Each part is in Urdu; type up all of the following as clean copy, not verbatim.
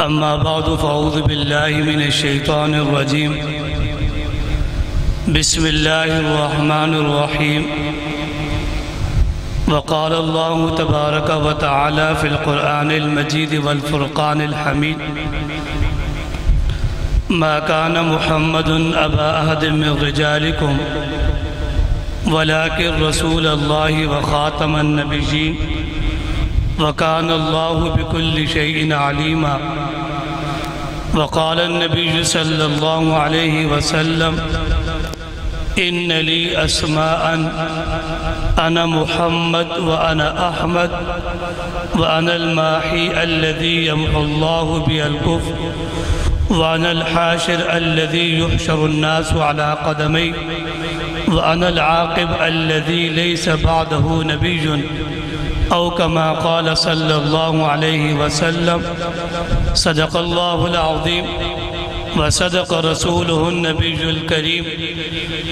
أما بعد فأعوذ بالله من الشيطان الرجيم بسم الله الرحمن الرحيم وقال الله تبارك وتعالى في القرآن المجيد والفرقان الحميد ما كان محمد أبا أحد من رجالكم ولكن رسول الله وخاتم النبيين وكان الله بكل شيء عليما وقال النبي صلى الله عليه وسلم إن لي أسماء أنا محمد وأنا أحمد وأنا الماحي الذي يمحو الله بي الكفر وأنا الحاشر الذي يحشر الناس على قدمي وأنا العاقب الذي ليس بعده نبي أو كما قال صلى الله عليه وسلم صدق الله العظيم وصدق رسوله النبي الكريم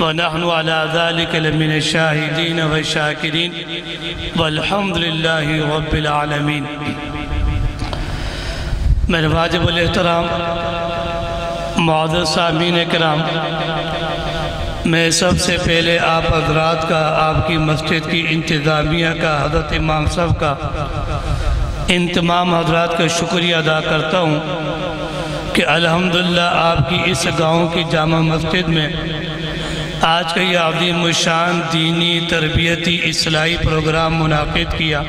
ونحن على ذلك لمن الشاهدين والشاكرين والحمد لله رب العالمين. میرے واجب الاحترام معزز سامعین کرام، میں سب سے پہلے آپ حضرات کا، آپ کی مسجد کی انتظامیہ کا، حضرت امام صاحب کا، ان تمام حضرات کا شکریہ ادا کرتا ہوں کہ الحمدللہ آپ کی اس گاؤں کی جامع مسجد میں آج کا یہ عظیم الشان دینی تربیتی اصلاحی پروگرام منعقد کیا.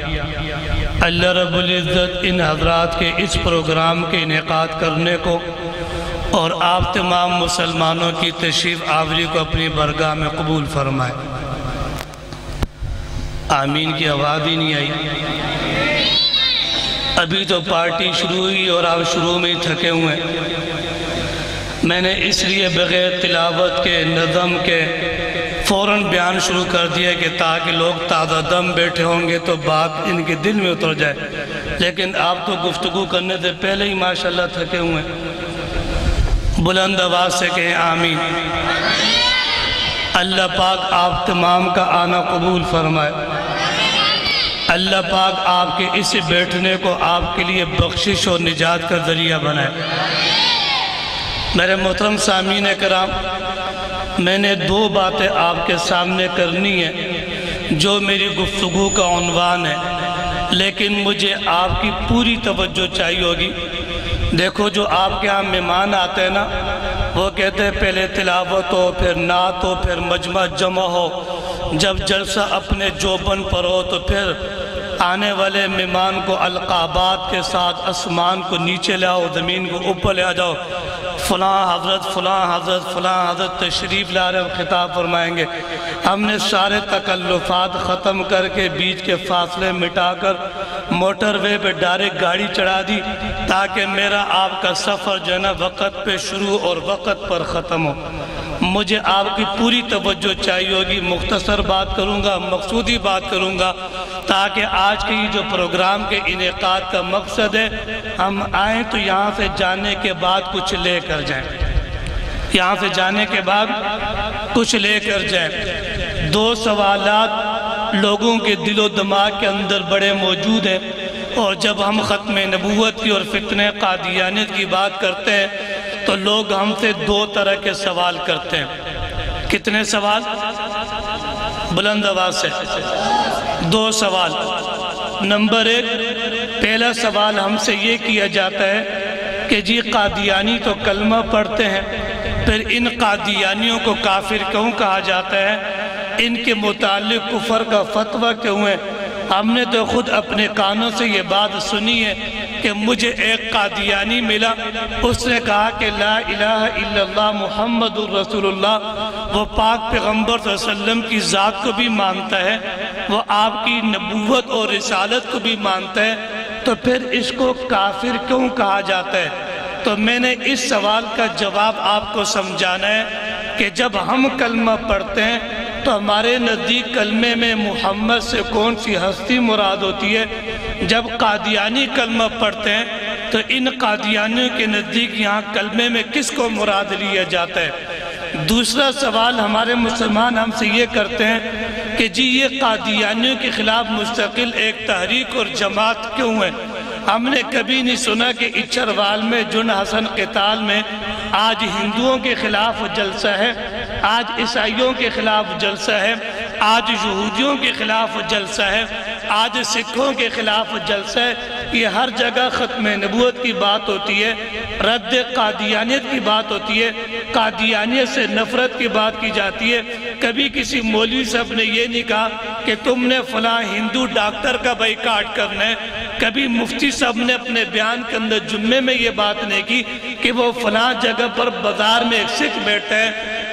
اللہ رب العزت ان حضرات کے اس پروگرام کے انعقاد کرنے کو اور آپ تمام مسلمانوں کی تشریف آوری کو اپنی برگاہ میں قبول فرمائے. آمین کی آواز ہی نہیں آئی. ابھی تو پارٹی شروع ہوئی اور آپ شروع میں ہی تھکے ہوئے. میں نے اس لیے بغیر تلاوت کے، نظم کے فوراً بیان شروع کر دیا کہ تاکہ لوگ تازہ دم بیٹھے ہوں گے تو بات ان کے دل میں اتر جائے. لیکن آپ تو گفتگو کرنے سے پہلے ہی ماشاءاللہ تھکے ہوئے. بلند آواز سے کہیں آمین. اللہ پاک آپ تمام کا آنا قبول فرمائے. اللہ پاک آپ کے اس بیٹھنے کو آپ کے لیے بخشش اور نجات کا ذریعہ بنائے. میرے محترم سامعین کرام، میں نے دو باتیں آپ کے سامنے کرنی ہیں جو میری گفتگو کا عنوان ہے، لیکن مجھے آپ کی پوری توجہ چاہیے ہوگی. دیکھو، جو آپ کے ہاں مہمان آتے ہیں نا، وہ کہتے ہیں پہلے تلاوت ہو، پھر نعت ہو، پھر مجمع جمع ہو. جب جلسہ اپنے جوبن پر ہو تو پھر آنے والے مہمان کو القابات کے ساتھ آسمان کو نیچے لے آؤ، زمین کو اوپر لے آ جاؤ. فلاں حضرت فلاں حضرت فلاں حضرت تشریف لا رہے خطاب فرمائیں گے. ہم نے سارے تکلفات ختم کر کے بیچ کے فاصلے مٹا کر موٹر وے پہ ڈائریکٹ گاڑی چڑھا دی تاکہ میرا آپ کا سفر جو ہے نا وقت پہ شروع اور وقت پر ختم ہو. مجھے آپ کی پوری توجہ چاہیے ہوگی. مختصر بات کروں گا، مقصودی بات کروں گا تاکہ آج کے یہ جو پروگرام کے انعقاد کا مقصد ہے، ہم آئیں تو یہاں سے جانے کے بعد کچھ لے کر جائیں. یہاں سے جانے کے بعد کچھ لے کر جائیں. دو سوالات لوگوں کے دل و دماغ کے اندر بڑے موجود ہیں، اور جب ہم ختم نبوت کی اور فتنہ قادیانیت کی بات کرتے ہیں تو لوگ ہم سے دو طرح کے سوال کرتے ہیں. کتنے سوال؟ بلند آواز سے. دو سوال. نمبر ایک، پہلا سوال ہم سے یہ کیا جاتا ہے کہ جی قادیانی تو کلمہ پڑھتے ہیں، پھر ان قادیانیوں کو کافر کیوں کہا جاتا ہے؟ ان کے متعلق کفر کا فتویٰ کیوں ہے؟ ہم نے تو خود اپنے کانوں سے یہ بات سنی ہے کہ مجھے ایک قادیانی ملا، اس نے کہا کہ لا الہ الا اللہ محمد الرسول اللہ. وہ پاک پیغمبر صلی اللہ علیہ وسلم کی ذات کو بھی مانتا ہے، وہ آپ کی نبوت اور رسالت کو بھی مانتا ہے، تو پھر اس کو کافر کیوں کہا جاتا ہے؟ تو میں نے اس سوال کا جواب آپ کو سمجھانا ہے کہ جب ہم کلمہ پڑھتے ہیں تو ہمارے نزدیک کلمے میں محمد سے کون سی ہستی مراد ہوتی ہے. جب قادیانی کلمہ پڑھتے ہیں تو ان قادیانیوں کے نزدیک یہاں کلمے میں کس کو مراد لیا جاتا ہے؟ دوسرا سوال ہمارے مسلمان ہم سے یہ کرتے ہیں کہ جی یہ قادیانیوں کے خلاف مستقل ایک تحریک اور جماعت کیوں ہے؟ ہم نے کبھی نہیں سنا کہ اچھروال میں جن حسن قتال میں آج ہندوؤں کے خلاف جلسہ ہے، آج عیسائیوں کے خلاف جلسہ ہے، آج یہودیوں کے خلاف جلسہ ہے، آج سکھوں کے خلاف جلسہ ہے۔ یہ ہر جگہ ختم نبوت کی بات ہوتی ہے، رد قادیانیت کی بات ہوتی ہے، قادیانیت سے نفرت کی بات کی جاتی ہے۔ کبھی کسی مولوی صاحب نے یہ نہیں کہا کہ تم نے فلاں ہندو ڈاکٹر کا بائیکاٹ کرنا ہے۔ کبھی مفتی صاحب نے اپنے بیان کے اندر جمعے میں یہ بات نہیں کی کہ وہ فلاں جگہ پر بازار میں ایک سکھ بیٹھا ہے،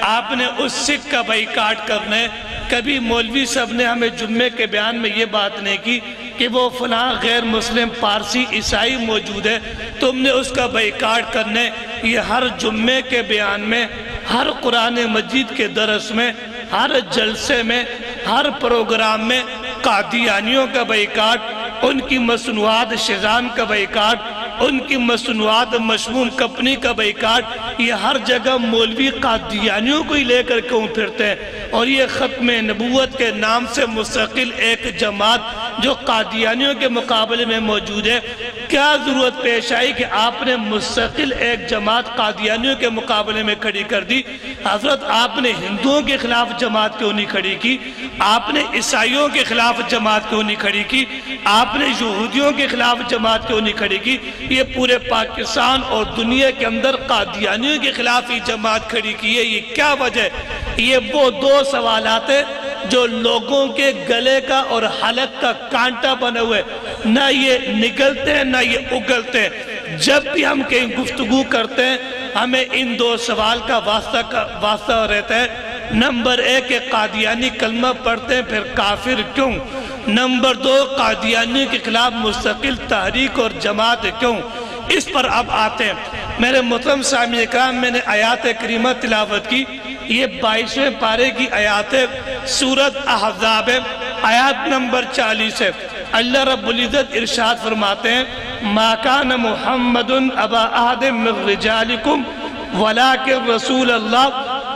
آپ نے اس سکھ کا بائیکاٹ کرنا ہے۔ کبھی مولوی صاحب نے ہمیں جمعے کے بیان میں یہ بات نہیں کی کہ وہ فلاں غیر مسلم پارسی عیسائی موجود ہے، تم نے اس کا بائیکاٹ کرنا ہے۔ یہ ہر جمعے کے بیان میں، ہر قرآن مجید کے درس میں، ہر جلسے میں، ہر پروگرام میں قادیانیوں کا بائیکاٹ، ان کی مصنوعات شیزان کا بائیکاٹ، ان کی مصنوعات مشموم کمپنی کا بائیکاٹ، یہ ہر جگہ مولوی قادیانیوں کو ہی لے کر کیوں پھرتے ہیں؟ اور یہ ختم نبوت کے نام سے مستقل ایک جماعت جو قادیانیوں کے مقابلے میں موجود ہے، کیا ضرورت پیش آئی کہ آپ نے مستقل ایک جماعت قادیانیوں کے مقابلے میں کھڑی کر دی؟ حضرت آپ نے ہندوؤں کے خلاف جماعت کیوں نہیں کھڑی کی؟ آپ نے عیسائیوں کے خلاف جماعت کیوں نہیں کھڑی کی؟ آپ نے یہودیوں کے خلاف جماعت کیوں نہیں کھڑی کی؟ یہ پورے پاکستان اور دنیا کے اندر قادیانیوں کے خلاف ہی جماعت کھڑی کی ہے۔ یہ کیا وجہ ہے؟ یہ وہ دو سوالات ہیں جو لوگوں کے گلے کا اور حلق کا کانٹا بنے ہوئے، نہ یہ نگلتے ہیں نہ یہ اگلتے ہیں۔ جب بھی ہم کہیں گفتگو کرتے ہیں ہمیں ان دو سوال کا واسطہ رہتا ہے۔ نمبر ایک کہ قادیانی کلمہ پڑھتے ہیں پھر کافر کیوں؟ نمبر دو قادیانی کے خلاف مستقل تحریک اور جماعت کیوں؟ اس پر اب آتے ہیں۔ میرے محترم سامعین کرام، میں نے آیات کریمہ تلاوت کی، یہ 22ویں پارے کی آیات ہے، سورۃ احزاب ہے، آیات نمبر 40 ہے۔ اللہ رب العزت ارشاد فرماتے ہیں ما کان محمد ابا احد من رجالکم ولکن رسول اللہ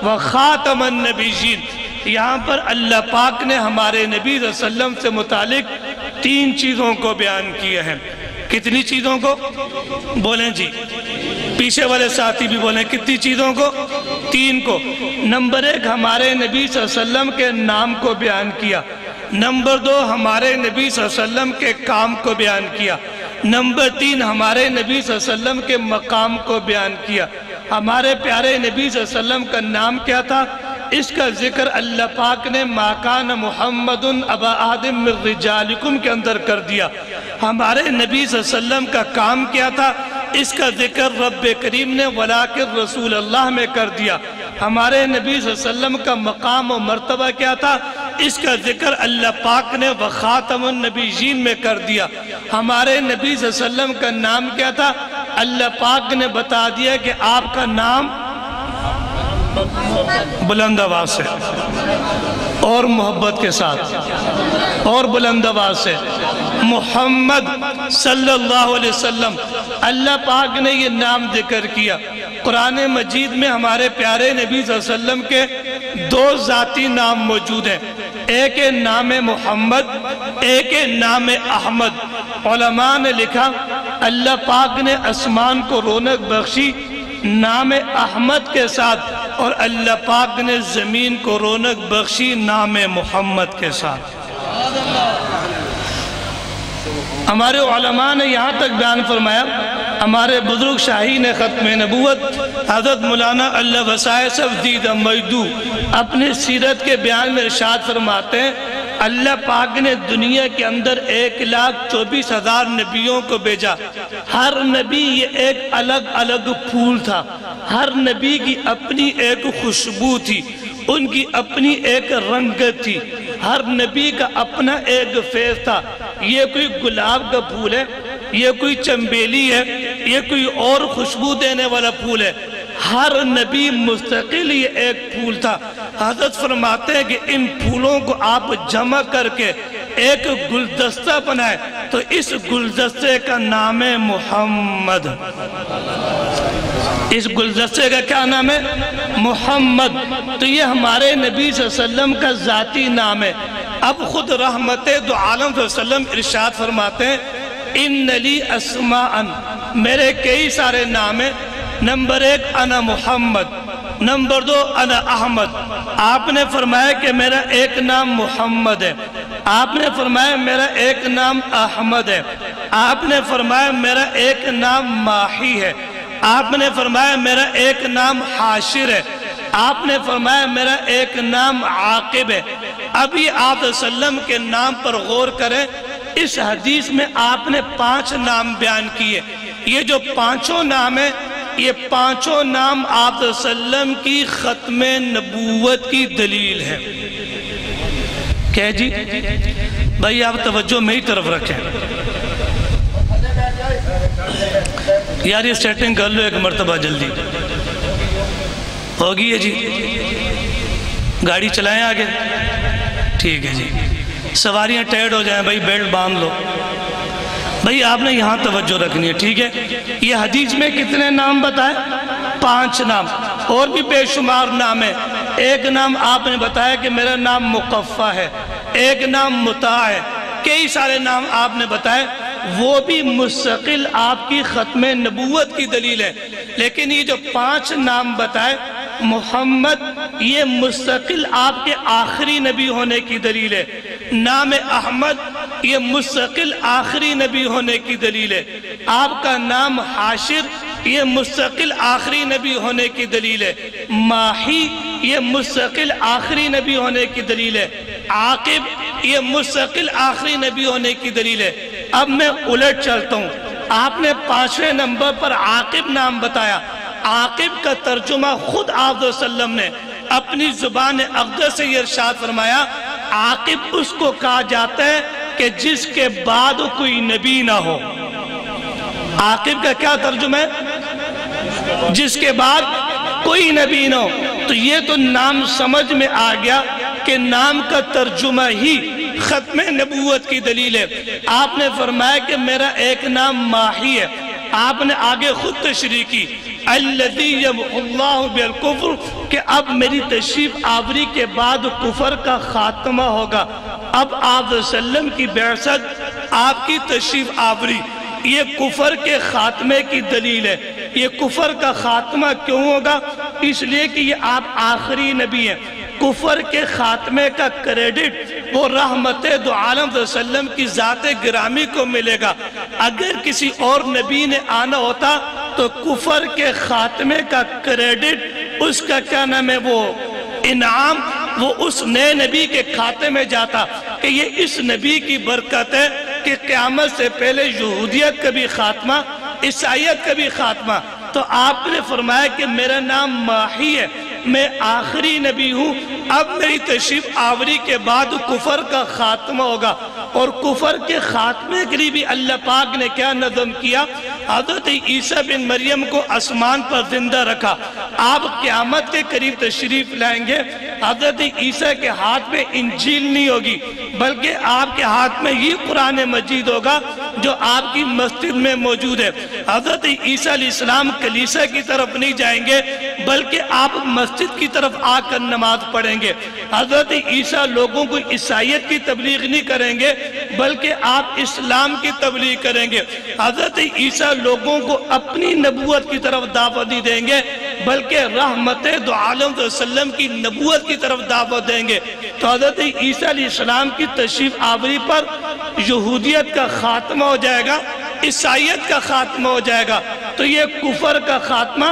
وخاتم النبیین۔ یہاں پر اللہ پاک نے ہمارے نبی صلی اللہ علیہ وسلم سے متعلق 3 چیزوں کو بیان کیا ہے۔ کتنی چیزوں کو؟ بولیں جی، پیچھے والے ساتھی بھی بولیں، کتنی چیزوں کو؟ 3 کو۔ نمبر 1 ہمارے نبی صلی اللہ علیہ وسلم کے نام کو بیان کیا۔ نمبر 2 ہمارے نبی صلی اللہ علیہ وسلم کے کام کو بیان کیا۔ نمبر 3 ہمارے نبی صلی اللہ علیہ وسلم کے مقام کو بیان کیا۔ ہمارے پیارے نبی صلی اللہ علیہ وسلم کا نام کیا تھا؟ اس کا ذکر اللہ پاک نے ما کان محمد ابا احد من رجالکم کے اندر کر دیا۔ ہمارے نبی صلی اللہ علیہ وسلم کا کام کیا تھا؟ اس کا ذکر رب کریم نے ولیکن رسول اللہ میں کر دیا۔ ہمارے نبی صلی اللہ علیہ وسلم کا مقام و مرتبہ کیا تھا؟ اس کا ذکر اللہ پاک نے وخاتم النبیین میں کر دیا۔ ہمارے نبی صلی اللہ علیہ وسلم کا نام کیا تھا؟ اللہ پاک نے بتا دیا کہ آپ کا نام بلند آواز سے اور محبت کے ساتھ اور بلند آواز سے محمد صلی اللہ علیہ وسلم، اللہ پاک نے یہ نام ذکر کیا۔ قرآن مجید میں ہمارے پیارے نبی صلی اللہ علیہ وسلم کے 2 ذاتی نام موجود ہیں، ایک نام محمد، ایک نام احمد۔ علماء نے لکھا اللہ پاک نے آسمان کو رونق بخشی نام احمد کے ساتھ، اور اللہ پاک نے زمین کو رونق بخشی نام محمد کے ساتھ۔ ہمارے علماء نے یہاں تک بیان فرمایا، ہمارے بزرگ شاہین ختم نبوت حضرت مولانا اللہ وسائے صفدید مجدو اپنے سیرت کے بیان میں ارشاد فرماتے ہیں اللہ پاک نے دنیا کے اندر 1,24,000 نبیوں کو بھیجا۔ ہر نبی یہ ایک الگ الگ پھول تھا، ہر نبی کی اپنی ایک خوشبو تھی، ان کی اپنی ایک رنگت تھی، ہر نبی کا اپنا ایک فیض تھا۔ یہ کوئی گلاب کا پھول ہے، یہ کوئی چنبیلی ہے، یہ کوئی اور خوشبو دینے والا پھول ہے، ہر نبی مستقل یہ ایک پھول تھا۔ حضرت فرماتے ہیں کہ ان پھولوں کو آپ جمع کر کے ایک گلدستہ بنائے تو اس گلدستے کا نام ہے محمد۔ اس گلدستے کا کیا نام ہے؟ محمد۔ تو یہ ہمارے نبی صلی اللہ علیہ وسلم کا ذاتی نام ہے۔ اب خود رحمت دو عالم صلی اللہ علیہ وسلم ارشاد فرماتے ہیں ان لی اسماءن، میرے کئی سارے نام ہیں۔ نمبر 1 انا محمد، نمبر 2 انا احمد۔ آپ نے فرمایا کہ میرا ایک نام محمد ہے، آپ نے فرمایا میرا ایک نام احمد ہے، آپ نے فرمایا میرا ایک نام ماہی ہے، آپ نے فرمایا میرا ایک نام حاشر ہے، آپ نے فرمایا میرا ایک نام عاقب ہے۔ ابھی آپ صلی اللہ علیہ وسلم کے نام پر غور کریں، اس حدیث میں آپ نے 5 نام بیان کیے۔ یہ جو 5 نام ہیں، یہ 5 نام آپ صلی اللہ علیہ وسلم کی ختم نبوت کی دلیل ہے۔ کیا جی؟ بھائی آپ توجہ میری طرف رکھیں یار، یہ سیٹنگ کر لو ایک مرتبہ جلدی ہوگی ہے جی۔ گاڑی چلائیں آگے، ٹھیک ہے جی۔ سواریاں ٹائٹ ہو جائیں بھائی، بیلٹ باندھ لو بھائی، آپ نے یہاں توجہ رکھنی ہے، ٹھیک ہے۔ یہ حدیث میں کتنے نام بتائے؟ 5 نام، اور بھی بے شمار نام ہے۔ ایک نام آپ نے بتایا کہ میرا نام مقفع ہے، ایک نام مطاع ہے، کئی سارے نام آپ نے بتائے، وہ بھی مستقل آپ کی ختم نبوت کی دلیل ہے۔ لیکن یہ جو 5 نام بتائے، محمد یہ مستقل آپ کے آخری نبی ہونے کی دلیل ہے، نام احمد یہ مستقل آخری نبی ہونے کی دلیل ہے، آپ کا نام حاشر یہ مستقل آخری نبی ہونے کی دلیل ہے، ماہی یہ مستقل آخری نبی ہونے کی دلیل ہے، عاقب یہ مستقل آخری نبی ہونے کی دلیل ہے۔ اب میں الٹ چلتا ہوں، آپ نے 5ویں نمبر پر عاقب نام بتایا۔ عاقب کا ترجمہ خود آپ صلی اللہ علیہ وسلم نے اپنی زبان اقدس سے یہ ارشاد فرمایا، عاقب اس کو کہا جاتا ہے کہ جس کے بعد کوئی نبی نہ ہو۔ عاقب کا کیا ترجمہ ہے؟ جس کے بعد کوئی نبی نہ ہو۔ تو یہ تو نام سمجھ میں آ گیا کہ نام کا ترجمہ ہی ختم نبوت کی دلیل ہے۔ آپ نے فرمایا کہ میرا ایک نام ماہی ہے، آپ نے آگے خود تشریح کی، الذی یمحو اللہ بالکفر، کہ اب میری تشریف آوری کے بعد کفر کا خاتمہ ہوگا۔ اب آپ صلی اللہ علیہ وسلم کی بعثت، آپ کی تشریف آوری، یہ کفر کے خاتمے کی دلیل ہے۔ یہ کفر کا خاتمہ کیوں ہوگا؟ اس لیے کہ یہ آپ آخری نبی ہیں۔ کفر کے خاتمے کا کریڈٹ وہ رحمت دو عالم صلی اللہ علیہ وسلم کی ذات گرامی کو ملے گا۔ اگر کسی اور نبی نے آنا ہوتا تو کفر کے خاتمے کا کریڈٹ، اس کا کیا نام ہے، وہ انعام، وہ اس نئے نبی کے کھاتے میں جاتا کہ یہ اس نبی کی برکت ہے کہ قیامت سے پہلے یہودیت کا بھی خاتمہ، عیسائیت کا بھی خاتمہ۔ تو آپ نے فرمایا کہ میرا نام ماہی ہے، میں آخری نبی ہوں، اب میری تشریف آوری کے بعد کفر کا خاتمہ ہوگا۔ اور کفر کے خاتمے کے لیے بھی اللہ پاک نے کیا نظم کیا؟ حضرت عیسیٰ بن مریم کو آسمان پر زندہ رکھا۔ آپ قیامت کے قریب تشریف لائیں گے، حضرت عیسیٰ کے ہاتھ میں انجیل نہیں ہوگی، بلکہ آپ کے ہاتھ میں یہ قرآن مجید ہوگا جو آپ کی مسجد میں موجود ہے۔ حضرت عیسیٰ علیہ السلام کلیسا کی طرف نہیں جائیں گے، بلکہ آپ مسجد کی طرف آ کر نماز پڑھیں گے۔ حضرت عیسیٰ لوگوں کو عیسائیت کی تبلیغ نہیں کریں گے، بلکہ آپ اسلام کی تبلیغ کریں گے۔ حضرت عیسیٰ لوگوں کو اپنی نبوت کی طرف دعوت نہیں دیں گے، بلکہ رحمت دو عالم صلی اللہ علیہ وسلم کی نبوت کی طرف دعوت دیں گے۔ تو حضرت عیسیٰ علیہ السلام کی تشریف آوری پر یہودیت کا خاتمہ ہو جائے گا، عیسائیت کا خاتمہ ہو جائے گا۔ تو یہ کفر کا خاتمہ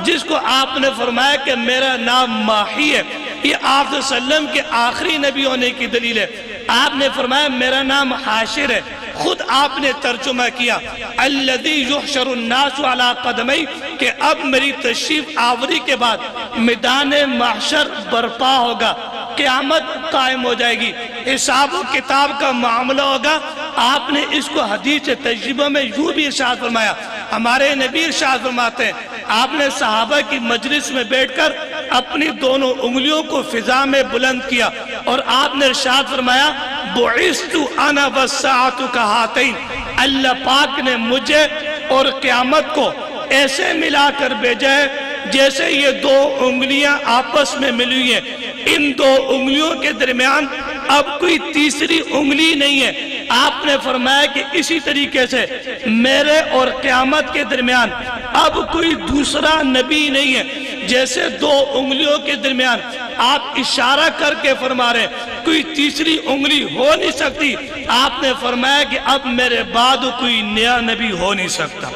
جس کو آپ نے فرمایا کہ میرا نام ماہی ہے، یہ آپ صلی اللہ علیہ وسلم کے آخری نبی ہونے کی دلیل ہے۔ آپ نے فرمایا میرا نام حاشر ہے، خود آپ نے ترجمہ کیا الذی یحشر الناس علی قدمی، کہ اب میری تشریف آوری کے بعد میدان محشر برپا ہوگا، قیامت قائم ہو جائے گی، حساب و کتاب کا معاملہ ہوگا۔ آپ نے اس کو حدیث تجربہ میں یوں بھی ارشاد فرمایا، ہمارے نبی ارشاد فرماتے ہیں، آپ نے صحابہ کی مجلس میں بیٹھ کر اپنی دونوں انگلیوں کو فضا میں بلند کیا اور آپ نے ارشاد فرمایا بعثت انا والساعۃ کہاتین، اللہ پاک نے مجھے اور قیامت کو ایسے ملا کر بھیجا ہے جیسے یہ دو انگلیاں آپس میں ملی ہیں۔ ان دو انگلیوں کے درمیان اب کوئی تیسری انگلی نہیں ہے۔ آپ نے فرمایا کہ اسی طریقے سے میرے اور قیامت کے درمیان اب کوئی دوسرا نبی نہیں ہے، جیسے دو انگلیوں کے درمیان آپ اشارہ کر کے فرما رہے ہیں کوئی تیسری انگلی ہو نہیں سکتی۔ آپ نے فرمایا کہ اب میرے بعد کوئی نیا نبی ہو نہیں سکتا،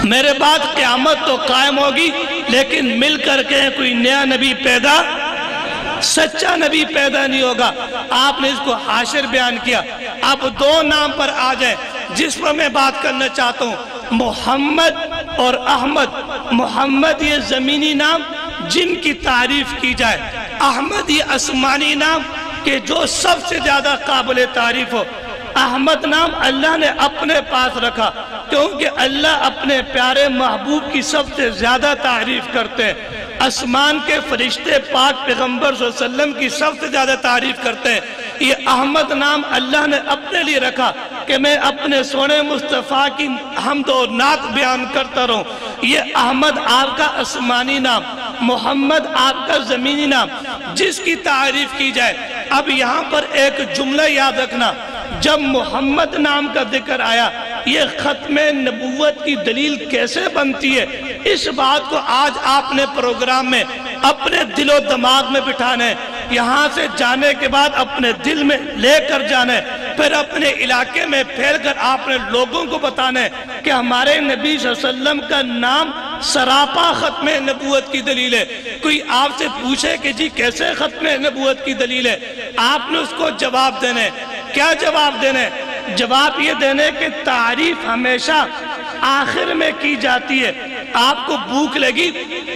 میرے بعد قیامت تو قائم ہوگی لیکن مل کر کے کوئی نیا نبی پیدا، سچا نبی پیدا نہیں ہوگا۔ آپ نے اس کو حاشر بیان کیا۔ اب دو نام پر آ جائیں جس پر میں بات کرنا چاہتا ہوں، محمد اور احمد۔ محمد یہ زمینی نام جن کی تعریف کی جائے، احمد یہ آسمانی نام کہ جو سب سے زیادہ قابل تعریف ہو۔ احمد نام اللہ نے اپنے پاس رکھا کیونکہ اللہ اپنے پیارے محبوب کی سب سے زیادہ تعریف کرتے ہیں۔ آسمان کے فرشتے پاک پیغمبر صلی اللہ علیہ وسلم کی سب سے زیادہ تعریف کرتے ہیں۔ یہ احمد نام اللہ نے اپنے لیے رکھا کہ میں اپنے سونے مصطفیٰ کی حمد و نعت بیان کرتا رہوں۔ یہ احمد آپ کا آسمانی نام، محمد آپ کا زمینی نام، جس کی تعریف کی جائے۔ اب یہاں پر ایک جملہ یاد رکھنا، جب محمد نام کا ذکر آیا، یہ ختم نبوت کی دلیل کیسے بنتی ہے، اس بات کو آج آپ نے پروگرام میں اپنے دل و دماغ میں بٹھانا ہے۔ یہاں سے جانے کے بعد اپنے دل میں لے کر جانا ہے، پھر اپنے علاقے میں پھیل کر آپ نے لوگوں کو بتانا ہے کہ ہمارے نبی صلی اللہ علیہ وسلم کا نام سراپا ختم نبوت کی دلیل ہے۔ کوئی آپ سے پوچھے کہ جی کیسے ختم نبوت کی دلیل ہے، آپ نے اس کو جواب دینا ہے۔ کیا جواب دینا ہے؟ جواب یہ دینا ہے کہ تعریف ہمیشہ آخر میں کی جاتی ہے۔ آپ کو بھوک لگی،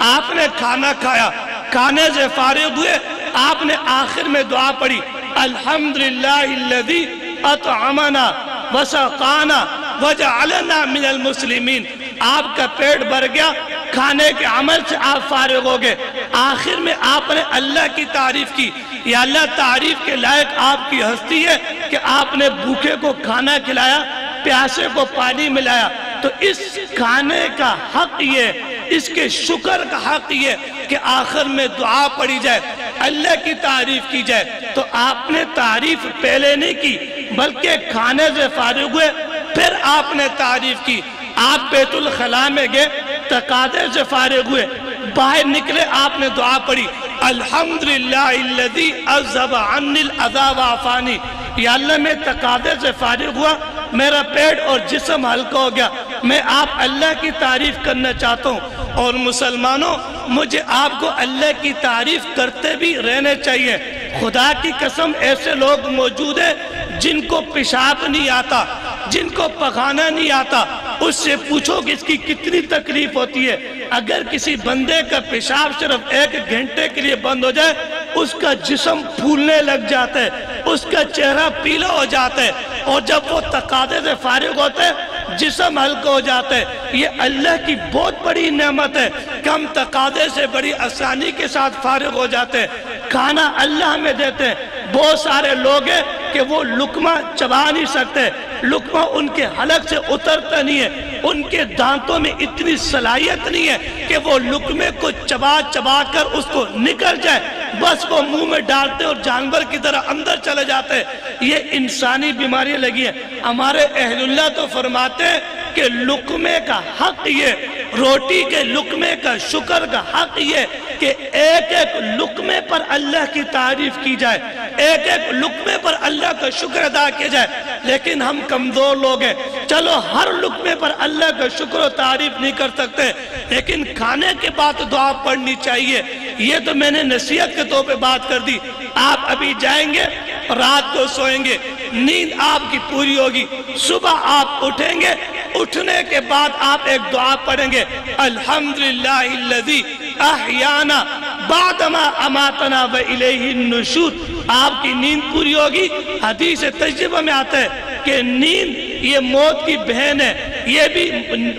آپ نے کھانا کھایا، کھانے سے فارغ ہوئے، آپ نے آخر میں دعا پڑھی، الحمدللہ الذی اطعمنا وسقانا وجعلنا من المسلمین۔ آپ کا پیٹ بھر گیا، کھانے کے عمل سے آپ فارغ ہو گئے، آخر میں آپ نے اللہ کی تعریف کی۔ یا اللہ تعریف کے لائق آپ کی ہستی ہے کہ آپ نے بھوکے کو کھانا کھلایا، پیاسے کو پانی ملایا۔ تو اس کھانے کا حق یہ، اس کے شکر کا حق یہ کہ آخر میں دعا پڑھی جائے، اللہ کی تعریف کی جائے۔ تو آپ نے تعریف پہلے نہیں کی بلکہ کھانے سے فارغ ہوئے پھر آپ نے تعریف کی۔ آپ بیت الخلاء میں گئے، تقاضے سے فارغ ہوئے، باہر نکلے، آپ نے دعا پڑھی، الحمدللہ الذی اذھب عنی الاذی وعافانی۔ یا اللہ میں تقاضے سے فارغ ہوا، میرا پیٹ اور جسم ہلکا ہو گیا، میں آپ اللہ کی تعریف کرنا چاہتا ہوں۔ اور مسلمانوں، مجھے آپ کو اللہ کی تعریف کرتے بھی رہنے چاہیے۔ خدا کی قسم ایسے لوگ موجود ہیں جن کو پیشاب نہیں آتا، جن کو پخانا نہیں آتا، اس سے پوچھو کہ اس کی کتنی تکلیف ہوتی ہے۔ اگر کسی بندے کا پیشاب صرف 1 گھنٹے کے لیے بند ہو جائے، اس کا جسم پھولنے لگ جاتا ہے، اس کا چہرہ پیلا ہو جاتا ہے، اور جب وہ تقاضے سے فارغ ہوتا ہے جسم ہلکا ہو جاتا ہے۔ یہ اللہ کی بہت بڑی نعمت ہے کہ ہم تقاضے سے بڑی آسانی کے ساتھ فارغ ہو جاتے ہیں، کھانا اللہ ہمیں دیتے ہیں۔ بہت سارے لوگ ہیں کہ وہ لقمہ چبا نہیں سکتے، لقمہ ان کے حلق سے اترتا نہیں ہے، ان کے دانتوں میں اتنی صلاحیت نہیں ہے کہ وہ لقمے کو چبا چبا کر اس کو نکل جائے، بس وہ منہ میں ڈالتے اور جانور کی طرح اندر چلے جاتے ہیں۔ یہ انسانی بیماری لگی ہے۔ ہمارے اہل اللہ تو فرماتے ہیں کہ لقمے کا حق یہ، روٹی کے لقمے کا شکر کا حق یہ کہ ایک ایک لقمے پر اللہ کی تعریف کی جائے، ایک ایک لقمے پر اللہ کا شکر ادا کیا جائے۔ لیکن ہم کمزور لوگ ہیں، چلو ہر لقمے پر اللہ کا شکر و تعریف نہیں کر سکتے، لیکن کھانے کے بعد دعا پڑھنی چاہیے۔ یہ تو میں نے نصیحت کے طور پہ بات کر دی۔ آپ ابھی جائیں گے، رات کو سوئیں گے، نیند آپ کی پوری ہوگی، صبح آپ اٹھیں گے، اٹھنے کے بعد آپ ایک دعا پڑھیں گے، الحمدللہ الذی احیانا بعدما اماتنا والیہ النشور۔ آپ کی نیند پوری ہوگی۔ حدیث تجربہ میں آتا ہے کہ نیند یہ موت کی بہن ہے، یہ بھی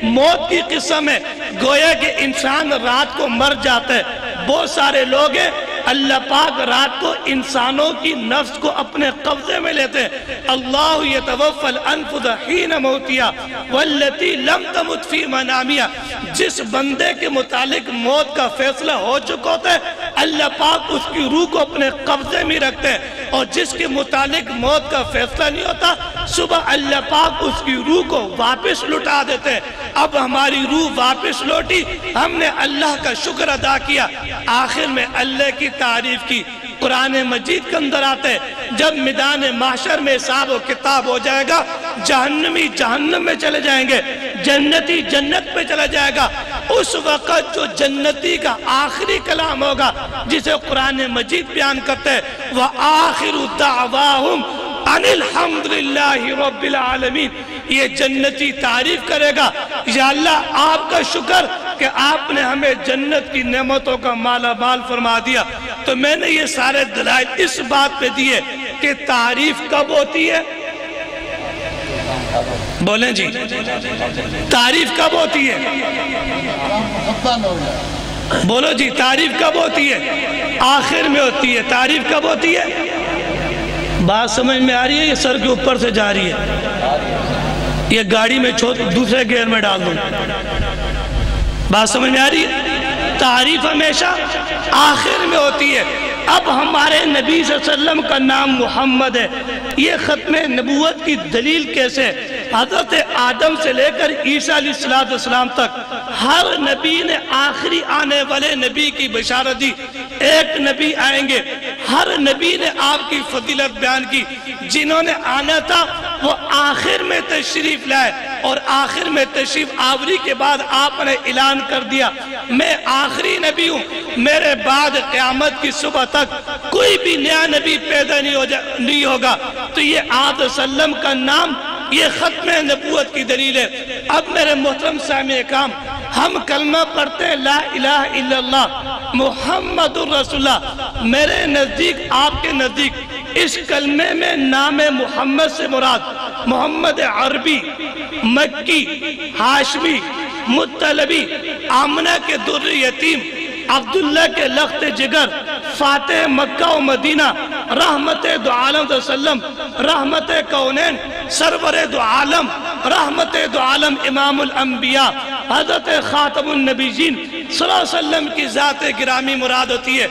موت کی قسم ہے، گویا کہ انسان رات کو مر جاتا ہے۔ بہت سارے لوگ ہیں، اللہ پاک رات کو انسانوں کی نفس کو اپنے قبضے میں لیتے ہیں۔ اللہ یتوفی الانفس حین موتہا واللتی لم تمت فی منامہا۔ جس بندے کے متعلق موت کا فیصلہ ہو چکا ہوتا ہے اللہ پاک اس کی روح کو اپنے قبضے میں رکھتے ہیں، اور جس کے متعلق موت کا فیصلہ نہیں ہوتا صبح اللہ پاک اس کی روح کو واپس لٹا دیتے ہیں۔ اب ہماری روح واپس لوٹی، ہم نے اللہ کا شکر ادا کیا، آخر میں اللہ کی تعریف کی۔ قرآن مجید کے اندر آتے ہیں جب میدان محشر میں حساب و کتاب ہو جائے گا، جہنمی جہنم میں چلے جائیں گے، جنتی جنت پہ چلا جائے گا، اس وقت جو جنتی کا آخری کلام ہوگا جسے قرآن مجید بیان کرتے ہیں وَآخِرُ دَعْوَاهُمْ أَنِ الْحَمْدُ لِلَّهِ رَبِّ الْعَالَمِينَ، یہ جنتی تعریف کرے گا یا اللہ آپ کا شکر کہ آپ نے ہمیں جنت کی نعمتوں کا مالا مال فرما دیا۔ تو میں نے یہ سارے دلائل اس بات پہ دیے کہ تعریف کب ہوتی ہے؟ بولیں جی، تعریف کب ہوتی ہے؟ بولو جی، تعریف کب ہوتی ہے؟ آخر میں ہوتی ہے۔ تعریف کب ہوتی ہے؟ بات سمجھ میں آ رہی ہے؟ یہ سر کے اوپر سے جا رہی ہے، یہ گاڑی میں دوسرے گیئر میں ڈال دوں، بات سمجھ میں آ رہی ہے؟ تعریف ہمیشہ آخر میں ہوتی ہے۔ اب ہمارے نبی صلی اللہ علیہ وسلم کا نام محمد ہے، یہ ختم نبوت کی دلیل کیسے؟ حضرت آدم سے لے کر عیسیٰ علیہ السلام تک ہر نبی نے آخری آنے والے نبی کی بشارت دی، ایک نبی آئیں گے، ہر نبی نے آپ کی فضیلت بیان کی، جنہوں نے آنا تھا وہ آخر میں تشریف لائے، اور آخر میں تشریف آوری کے بعد آپ نے اعلان کر دیا میں آخری نبی ہوں، میرے بعد قیامت کی صبح تک کوئی بھی نیا نبی پیدا نہیں ہوگا۔ تو یہ آپ صلی اللہ علیہ وسلم کا نام یہ ختم نبوت کی دلیل ہے۔ اب میرے محترم سامع اکرام، ہم کلمہ پڑھتے ہیں لا الہ الا اللہ محمد الرسول اللہ، میرے نزدیک آپ کے نزدیک اس کلمے میں نام محمد سے مراد محمد عربی، مکی، ہاشمی، مطلبی، آمنہ کے در یتیم، عبداللہ کے لخت جگر، فاتح مکہ و مدینہ، رحمت دو عالم صلی اللہ علیہ وسلم، رحمت کونین، سرور دو عالم، رحمت دو عالم امام الانبیاء، حضرت خاتم النبیین صلی اللہ علیہ وسلم کی ذات گرامی مراد ہوتی ہے۔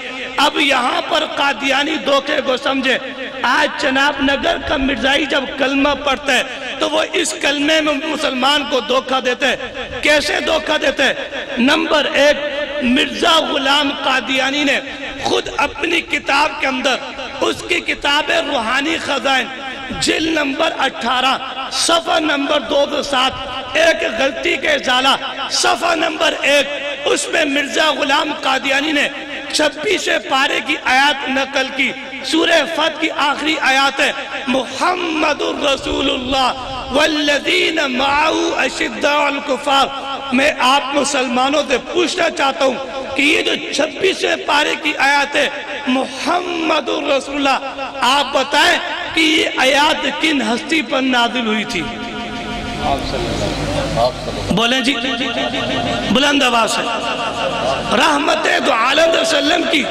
اب یہاں پر قادیانی دھوکے کو سمجھے، آج جناب نگر کا مرزائی جب کلمہ پڑھتا ہے تو وہ اس کلمے میں مسلمان کو دھوکہ دیتے ہیں۔ کیسے دھوکہ دیتے ہیں؟ نمبر ایک، مرزا غلام قادیانی نے خود اپنی کتاب کے اندر، اس کی کتاب روحانی خزائن جلد نمبر 18 صفحہ نمبر 207 ایک غلطی کے ازالہ صفحہ نمبر 1، اس میں مرزا غلام قادیانی نے 26 پارے کی آیات نقل کی۔ سورہ فتح کی آخری آیات ہے محمد الرسول اللہ والذین معہو اشداء الکفار۔ میں آپ مسلمانوں سے پوچھنا چاہتا ہوں کہ یہ جو 26 پارے کی آیات ہے محمد الرسول اللہ، آپ بتائیں کہ یہ آیات کن ہستی پر نازل ہوئی تھی؟ بولیں جی بلند آواز ہے۔ رحمت دو عالم صلی اللہ علیہ وسلم کی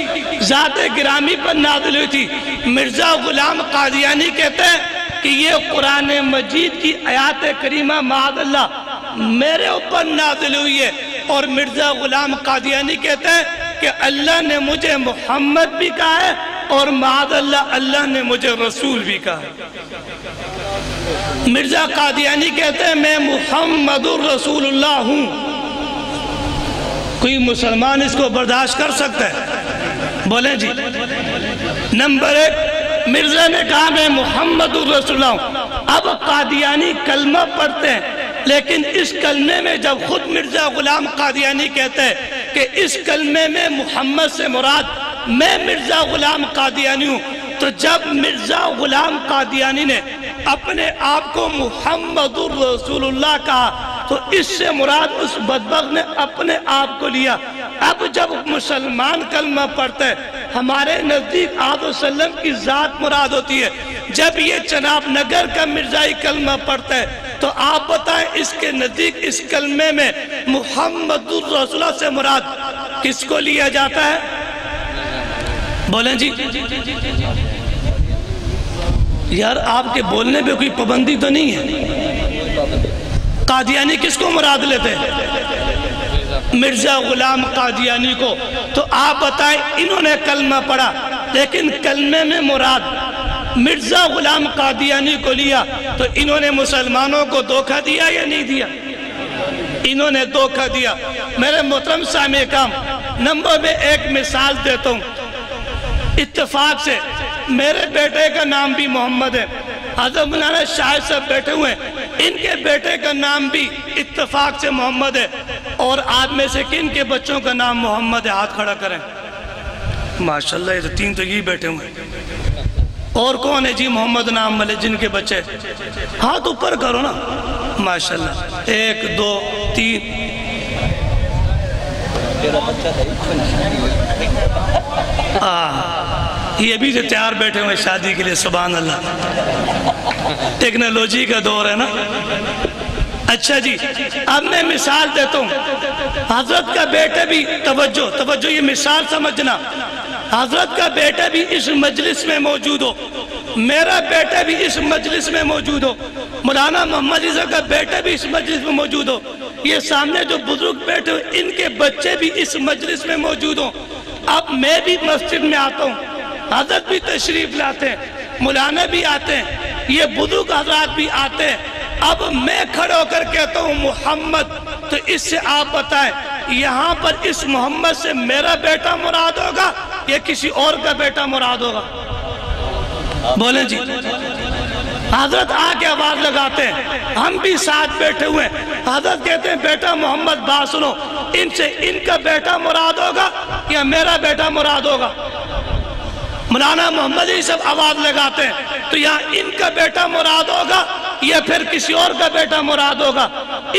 ذات گرامی پر نازل ہوئی تھی۔ مرزا غلام قادیانی کہتے ہیں کہ یہ قرآن مجید کی آیات کریمہ معاذ اللہ میرے اوپر نازل ہوئی ہے، اور مرزا غلام قادیانی کہتے ہیں کہ اللہ نے مجھے محمد بھی کہا ہے اور معاذ اللہ اللہ نے مجھے رسول بھی کہا ہے۔ مرزا قادیانی کہتے ہیں میں محمد الرسول اللہ ہوں۔ کوئی مسلمان اس کو برداشت کر سکتا ہے؟ بولیں جی۔ نمبر ایک، مرزا نے کہا میں محمد الرسول اللہ ہوں۔ اب قادیانی کلمہ پڑھتے ہیں، لیکن اس کلمے میں جب خود مرزا غلام قادیانی کہتے ہیں کہ اس کلمے میں محمد سے مراد میں مرزا غلام قادیانی ہوں، تو جب مرزا غلام قادیانی نے اپنے آپ کو محمد الرسول اللہ کہا تو اس سے مراد اس بدبخت نے اپنے آپ کو لیا۔ اب جب مسلمان کلمہ پڑھتے ہیں، ہمارے نزدیک آپ صلی اللہ علیہ وسلم کی ذات مراد ہوتی ہے۔ جب یہ چناب نگر کا مرزائی کلمہ پڑھتا ہے تو آپ بتائیں اس کے نزدیک اس کلمے میں محمد الرسول اللہ سے مراد کس کو لیا جاتا ہے؟ بولیں جی۔ یار آپ کے بولنے پہ کوئی پابندی تو نہیں ہے؟ قادیانی کس کو مراد لیتے ہیں؟ مرزا غلام قادیانی کو، تو آپ بتائیں انہوں نے کلمہ پڑھا لیکن کلمے میں مراد مرزا غلام قادیانی کو لیا، تو انہوں نے مسلمانوں کو دھوکہ دیا یا نہیں دیا؟ انہوں نے دھوکہ دیا۔ میرے محترم سامع کرام، نمبر میں ایک مثال دیتا ہوں، اتفاق سے میرے بیٹے کا نام بھی محمد ہے، حضرت مولانا شاہد صاحب بیٹھے ہوئے ہیں، ان کے بیٹے کا نام بھی اتفاق سے محمد ہے، اور آپ میں سے کن کے بچوں کا نام محمد ہے؟ ہاتھ کھڑا کریں۔ ماشاءاللہ یہ تو تین تو یہی بیٹھے ہوئے ہیں۔ اور کون ہے جی محمد نام والے جن کے بچے؟ ہاتھ اوپر کرو نا۔ ماشاءاللہ، 1 2 3۔ یہ بھی تیار بیٹھے ہوئے شادی کے لیے، سبحان اللہ، ٹیکنالوجی کا دور ہے نا۔ اچھا جی، اب میں مثال دیتا ہوں، حضرت کا بیٹا بھی، توجہ یہ مثال سمجھنا، حضرت کا بیٹا بھی اس مجلس میں موجود ہو، میرا بیٹا بھی اس مجلس میں موجود ہو، مولانا محمد رضا کا بیٹا بھی اس مجلس میں موجود ہو، یہ سامنے جو بزرگ بیٹھے ہو ان کے بچے بھی اس مجلس میں موجود ہو۔ اب میں بھی مسجد میں آتا ہوں، حضرت بھی تشریف لاتے ہیں، مولانا بھی آتے ہیں، یہ بزرگ حضرات بھی آتے ہیں، اب میں کھڑا ہو کر کہتا ہوں محمد، تو اس سے آپ بتائیں یہاں پر اس محمد سے میرا بیٹا مراد ہوگا یا کسی اور کا بیٹا مراد ہوگا؟ بولیں جی۔ حضرت آکے آواز لگاتے ہیں، ہم بھی ساتھ بیٹھے ہوئے ہیں، حضرت کہتے ہیں بیٹا محمد بات سنو، ان سے ان کا بیٹا مراد ہوگا یا میرا بیٹا مراد ہوگا؟ مولانا محمد یہ سب آواز لگاتے ہیں، تو یہاں ان کا بیٹا مراد ہوگا یا پھر کسی اور کا بیٹا مراد ہوگا؟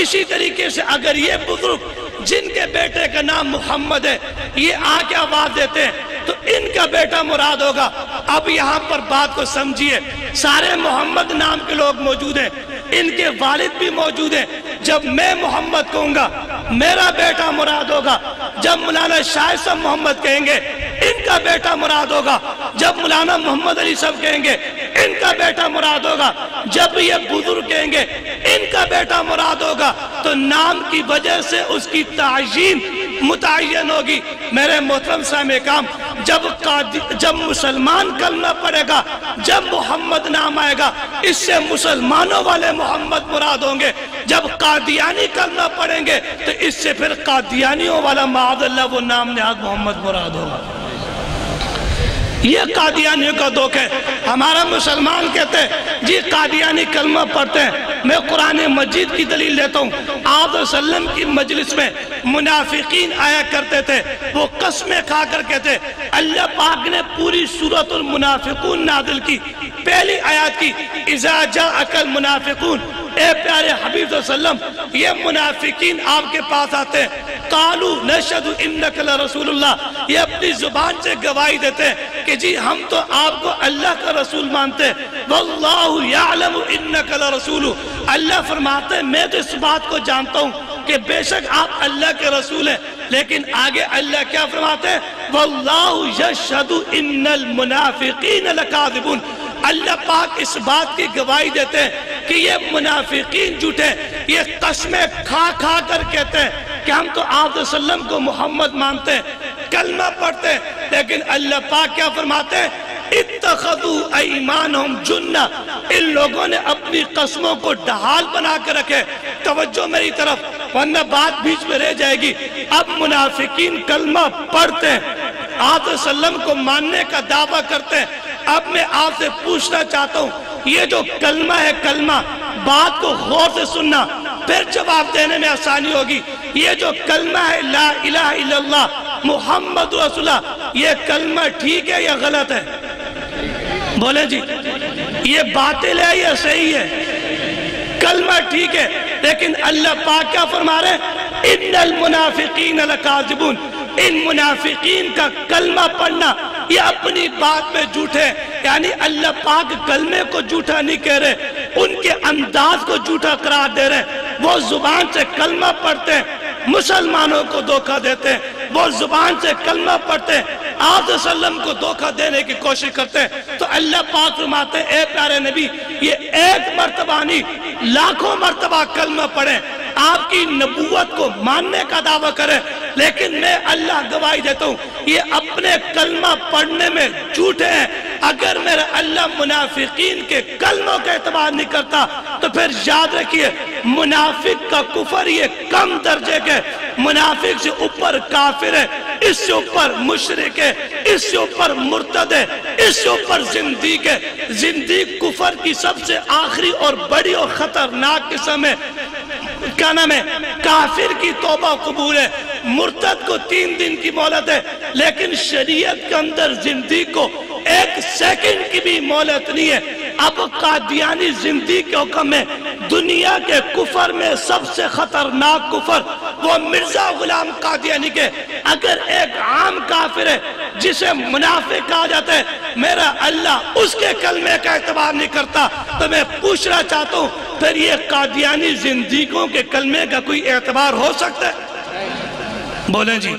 اسی طریقے سے اگر یہ بزرگ جن کے بیٹے کا نام محمد ہے یہ آکے آواز دیتے ہیں تو ان کا بیٹا مراد ہوگا۔ اب یہاں پر بات کو سمجھیے، سارے محمد نام کے لوگ موجود ہیں، ان کے والد بھی موجود ہیں، جب میں محمد کہوں گا میرا بیٹا مراد ہوگا، جب مولانا شاہد صاحب محمد کہیں گے ان کا بیٹا مراد ہوگا، جب مولانا محمد علی صاحب کہیں گے ان کا بیٹا مراد ہوگا، جب یہ بزرگ کہیں گے ان کا بیٹا مراد ہوگا، تو نام کی وجہ سے اس کی تعیین متعین ہوگی۔ میرے محترم سامع کرام، جب مسلمان کلمہ پڑھے گا، جب محمد نام آئے گا، اس سے مسلمانوں والے محمد مراد ہوں گے، جب قادیانی کلمہ پڑھیں گے تو اس سے پھر قادیانیوں والا معاذ اللہ وہ نام نہاد محمد مراد ہوگا۔ یہ قادیانیوں کا دھوکہ ہے۔ ہمارا مسلمان کہتے ہیں جی قادیانی کلمہ پڑھتے ہیں، میں قرآن مجید کی دلیل لیتا ہوں، آپ صلی اللہ علیہ وسلم کی مجلس میں منافقین آیا کرتے تھے، وہ قسمیں کھا کر کہتے، اللہ پاک نے پوری سورۃ المنافقون نازل کی، پہلی آیات کی اذا جاءک المنافقون، اے پیارے حبیب صلی اللہ علیہ وسلم یہ منافقین آپ کے پاس آتے ہیں، قالوا نشہد انک لرسول اللہ، یہ اپنی زبان سے گواہی دیتے ہیں کہ جی ہم تو آپ کو اللہ کا رسول مانتے ہیں، واللہ یعلم انک لرسول، اللہ فرماتے ہیں میں تو اس بات کو جانتا ہوں کہ بے شک آپ اللہ کے رسول ہیں، لیکن آگے اللہ کیا فرماتے ہیں واللہ یشہد ان المنافقین لکاذبون، اللہ پاک اس بات کی گواہی دیتے ہیں کہ یہ منافقین جھوٹے، یہ قسمیں کھا کھا کر کہتے ہیں کہ ہم تو آپ صلی اللہ علیہ وسلم کو محمد مانتے ہیں، کلمہ پڑھتے ہیں، لیکن اللہ پاک کیا فرماتے ہیں اتخذوا ایمانہم جنہ، ان لوگوں نے اپنی قسموں کو ڈھال بنا کر رکھے۔ توجہ میری طرف ورنہ بات بیچ میں رہ جائے گی۔ اب منافقین کلمہ پڑھتے ہیں، آپ صلی اللہ علیہ وسلم کو ماننے کا دعویٰ کرتے ہیں۔ اب میں آپ سے پوچھنا چاہتا ہوں یہ جو کلمہ ہے، کلمہ بات کو غور سے سننا پھر جواب دینے میں آسانی ہوگی، یہ جو کلمہ ہے لا الہ الا اللہ محمد رسول اللہ، یہ کلمہ ٹھیک ہے یا غلط ہے؟ بولیں جی، یہ باطل ہے یا صحیح ہے؟ کلمہ ٹھیک ہے، لیکن اللہ پاک کیا فرما رہے ہیں ان المنافقین لکاذبون، ان منافقین کا کلمہ پڑھنا یہ اپنی بات میں جھوٹے، یعنی اللہ پاک کلمے کو جھوٹا نہیں کہہ رہے، ان کے انداز کو جھوٹا قرار دے رہے ہیں۔ وہ زبان سے کلمہ پڑھتے ہیں، مسلمانوں کو دھوکہ دیتے ہیں، وہ زبان سے کلمہ پڑھتے ہیں، آپ صلی اللہ علیہ وسلم کو دھوکہ دینے کی کوشش کرتے ہیں۔ تو اللہ پاک فرماتے ہیں اے پیارے نبی یہ ایک مرتبہ نہیں لاکھوں مرتبہ کلمہ پڑھیں، آپ کی نبوت کو ماننے کا دعویٰ کرے، لیکن میں اللہ گواہی دیتا ہوں یہ اپنے کلمہ پڑھنے میں جھوٹے ہیں۔ اگر میرا اللہ منافقین کے کلموں کا اعتبار نہیں کرتا تو پھر یاد رکھیے منافق کا کفر یہ کم درجے کے، منافق سے اوپر کافر ہے، اس سے اوپر مشرک ہے، اس سے اوپر مرتد ہے، اس سے اوپر زندیق ہے۔ زندیق کفر کی سب سے آخری اور بڑی اور خطرناک قسم ہے۔ کیا نام ہے؟ کافر کی توبہ قبول ہے، مرتد کو 3 دن کی مہلت ہے، لیکن شریعت کے اندر زندیق کو 1 سیکنڈ کی بھی مہلت نہیں ہے۔ اب قادیانی زندیق کے حکم میں دنیا کے کفر میں سب سے خطرناک کفر وہ مرزا غلام قادیانی کے، اگر ایک عام کافر ہے جسے منافق کہا جاتا ہے، میرا اللہ اس کے کلمے کا اعتبار نہیں کرتا، تو میں پوچھنا چاہتا ہوں پھر یہ قادیانی زندیقوں کے کلمے کا کوئی اعتبار ہو سکتا ہے؟ بولیں جی،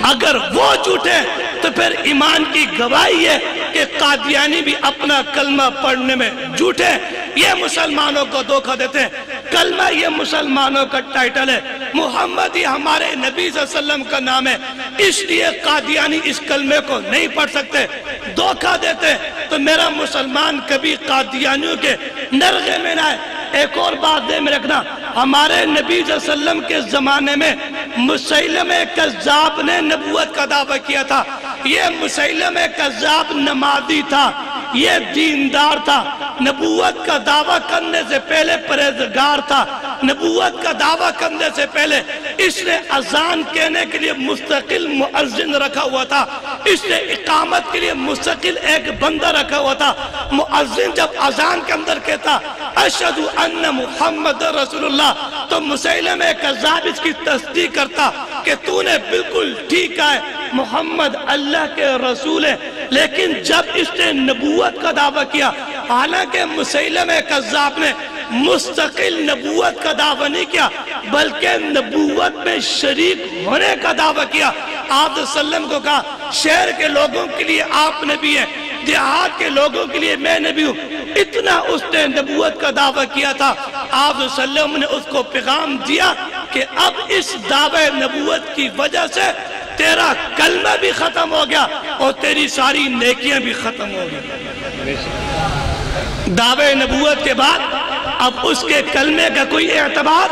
اگر وہ جھوٹے ہیں تو پھر ایمان کی گواہی ہے کہ قادیانی بھی اپنا کلمہ پڑھنے میں جھوٹے ہیں۔ یہ مسلمانوں کو دھوکہ دیتے ہیں۔ کلمہ یہ مسلمانوں کا ٹائٹل ہے، محمد یہ ہمارے نبی صلی اللہ علیہ وسلم کا نام ہے، اس لیے قادیانی اس کلمے کو نہیں پڑھ سکتے، دھوکہ دیتے ہیں۔ تو میرا مسلمان کبھی قادیانیوں کے نرغے میں نہ ہے۔ ایک اور بات دے میں رکھنا، ہمارے نبی صلی اللہ علیہ وسلم کے زمانے میں مسیلمہ کذاب نے نبوت کا دعویٰ کیا تھا۔ یہ مسیلمہ کذاب نمازی تھا، یہ دیندار تھا، نبوت کا دعویٰ کرنے سے پہلے پرہیزگار تھا، نبوت کا دعویٰ کرنے سے پہلے اس نے اذان کہنے کے لیے مستقل مؤذن رکھا ہوا تھا، اس نے اقامت کے لیے مستقل ایک بندہ رکھا ہوا تھا۔ مؤذن جب اذان کے اندر کہتا اشہد ان محمد رسول اللہ تو مسیلمہ کذاب اس کی تصدیق کرتا کہ تو نے بالکل ٹھیک ہے، محمد اللہ کے رسول ہے۔ لیکن جب اس نے نبوت کا دعویٰ کیا، حالانکہ مسیلمہ کذاب نے مستقل نبوت کا دعویٰ نہیں کیا بلکہ نبوت میں شریک ہونے کا دعویٰ کیا، آپ صلی اللہ علیہ وسلم کو کہا شہر کے لوگوں کے لیے آپ نبی ہیں، دیہات کے لوگوں کے لیے میں نبی ہوں۔ اتنا اس نے نبوت کا دعویٰ کیا تھا، آپ صلی اللہ علیہ وسلم نے اس کو پیغام دیا کہ اب اس دعوے نبوت کی وجہ سے تیرا کلمہ بھی ختم ہو گیا اور تیری ساری نیکیاں بھی ختم ہو گئی۔ دعوے نبوت کے بعد اب اس کے کلمے کا کوئی اعتبار،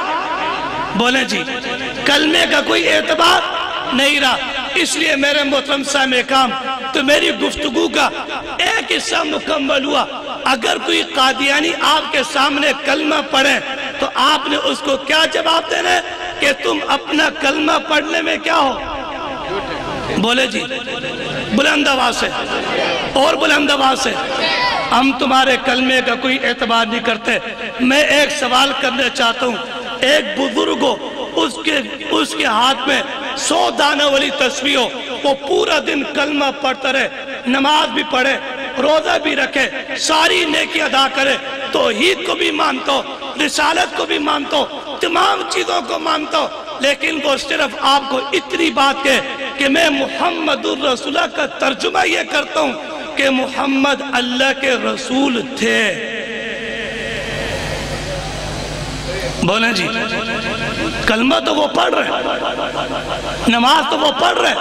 بولیں جی، کلمے کا کوئی اعتبار نہیں رہا۔ اس لیے میرے محترم سامع کام تو میری گفتگو کا ایک حصہ مکمل ہوا۔ اگر کوئی قادیانی آپ کے سامنے کلمہ پڑھے تو آپ نے اس کو کیا جواب دینا ہے کہ تم اپنا کلمہ پڑھنے میں کیا ہو؟ بولے جی، بلند آواز سے اور بلند آواز سے، ہم تمہارے کلمے کا کوئی اعتبار نہیں کرتے۔ میں ایک سوال کرنا چاہتا ہوں، ایک بزرگ ہو، اس کے ہاتھ میں 100 دانہ والی تسبیح ہو، وہ پورا دن کلمہ پڑھتا رہے، نماز بھی پڑھے، روزہ بھی رکھے، ساری نیکی ادا کرے، توحید کو بھی مانتا ہو، رسالت کو بھی مانتا ہو، تمام چیزوں کو مانتا ہو، لیکن وہ صرف آپ کو اتنی بات کہے کہ میں محمد الرسول کا ترجمہ یہ کرتا ہوں کہ محمد اللہ کے رسول تھے۔ بولیں جی، کلمہ تو وہ پڑھ رہے، نماز تو وہ پڑھ رہے،